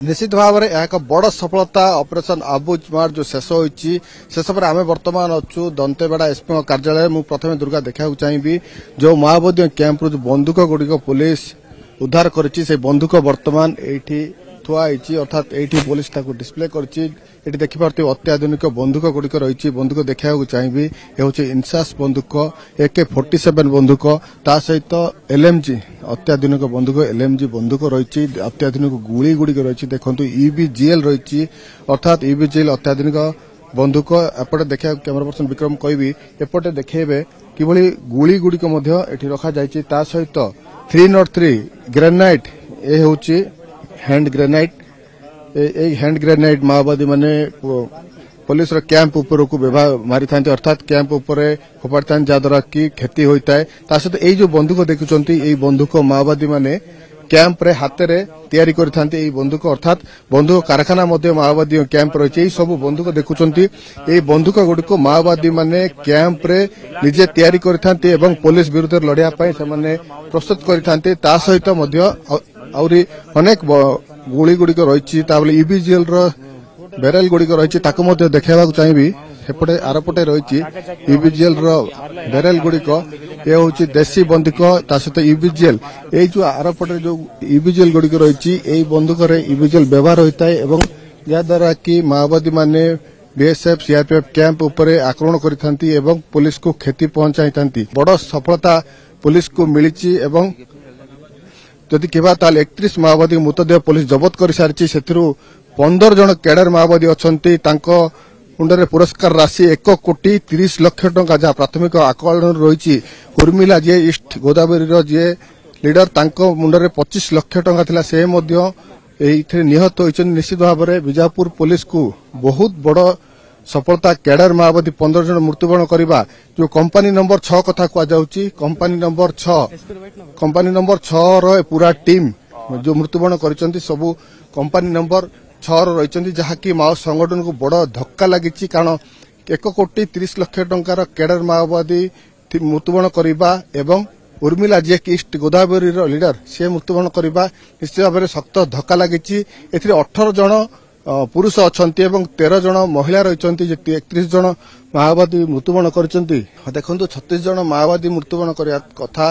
निश्चित भाव में एक बड़ सफलता ऑपरेशन अबुझमार जो शेष होती शेष पर आम बर्तमान अच्छु दंतेवाड़ा एसपी कार्यालय मु प्रथम दुर्गा देखा चाहिए जो माओवादी कैंप जो बंदूक गुड़िक पुलिस उद्धार कर बंदूक बर्तमान ये थुआई अर्थात ये पुलिस डिस्प्ले कर देखिपे अत्याधुनिक बंदूक गुड़िक रही बंदूक देखा चाहिए ये हूँ इनसास बंदूक AK-47 बंदूक ता सहित LMG अत्याधुनिक बंदूक LMG बंदूक रही अत्याधुनिक गुड़ी गुड़िक रही देखो EBGL रही अर्थात EBGL अत्याधुनिक बंदूक एपटे देखा कैमरा पर्सन विक्रम कहबी एपटे देखेबे किभली गुड़ी गुड़िक रखा जायछि ता सहित 303 ग्रेनाइट ए होछि हैंड ग्रेनाइट हैंड ग्रेनाइट माओवादी माने पुलिस कैंप उपर को व्यवहार मारी था अर्थात कैंप उपर फोपाड़ी था जहाद्वारा कि क्षति होता है सहित यही जो बंदूक देखुंत यही बंदूक माओवादी माने कैंप रे हाथ रे तैयारी करिथांती बंदूक अर्थात बंदूक कारखाना मध्य माओवादी कैंप रही सब बंदूक देखुंत यही बंदूक गुड़िक माओवादी माने कैंप रे निजे तैयारी करिथांती एवं पुलिस विरुद्ध लड़िया से प्रस्तुत करिथांती ता सहित आउरी अनेक गुड़ी गुड़िक रही EBGL बेरेल गुड़िक रही देखा चाहिए एपटे आरपटे रही EBGL बेरेल गुड़िक ये हूँ देशी बंदूक सहित EBGL ये जो आरपटे जो EBGL गुड़िक रही यही बंदूक EBGL व्यवहार होता है जहाद्वारा कि माओवादी माने BSF CRPF कैंप उपर आक्रमण करिथांती एवं पुलिस को क्षति पहुंचाई बड़ सफलता पुलिस को मिली एवं जदि कहवा 31 माओवादी मृतदेह पुलिस जबत कर सारी से 15 जन कैडर माओवादी अच्छा मुंडे पुरस्कार राशि 1,30,00,000 टंका जहाँ प्राथमिक आकलन रही उर्मिला जी ईस्ट गोदावरी जी लीडर मुंडे 25 लाख टंका थिला से निहत होती निश्चित भाव में बीजापुर पुलिस को बहुत बड़ सफलता कैडर माओवादी 15 जन मृत्युवरण करवा जो कंपनी नंबर 6 कथा कहुच्छी कंपनी नंबर 6 रो पूरा टीम जो मृत्युवरण कर सबू कंपनी नंबर 6 रही जहाँकि माओ संगठन को बड़ धक्का लगी कारण 1,30,00,000 टंकार कैडर माओवादी मृत्युवरण करवा एवं Urmila ji east Godavari leader C मृत्युवरण करवा निश्चित भाव में सख्त धक्का लगी 18 जन पुरुष अच्छा 13 जन महिला रही 31 जन माओवादी मृत्युवरण कर देखो 36 जन माओवादी मृत्युवरण करने कथा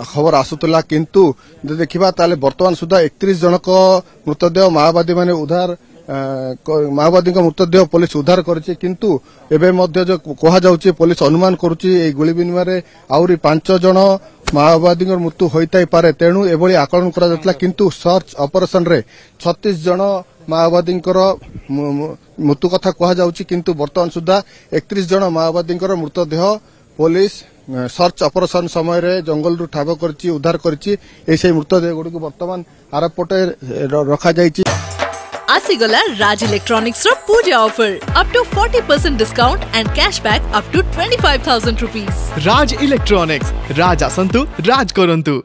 खबर आसूला किंतु देखा बर्तमान सुधा 31 जन मृतदेह माओवादी माने उद्धार माओवादी मृतदेह पुलिस उद्धार करिछि किंतु एबे मध्य जो कहा जाउछि पुलिस अनुमान करुछि गुली विनिमय आउरी 5 जन माओवादी मृत्यु होइताई पारे तेणु एभली आकलन करा जातला किंतु सर्च ऑपरेशन रे 36 जन माओवादी मृत्यु कथा कहा जाउछि किंतु वर्तमान सुधा 31 जन माओवादी मृतदेह पुलिस सर्च ऑपरेशन समय रे जंगल रु ठाब करछि उद्धार करछि एसे मृतदेह गुडी को वर्तमान आरपटे रखा जाइछि। आसीगला राज इलेक्ट्रॉनिक्स रो Puja offer up to 40% discount and cashback up to 25,000 rupees. Raj electronics Raj आसंतु राज करंतु।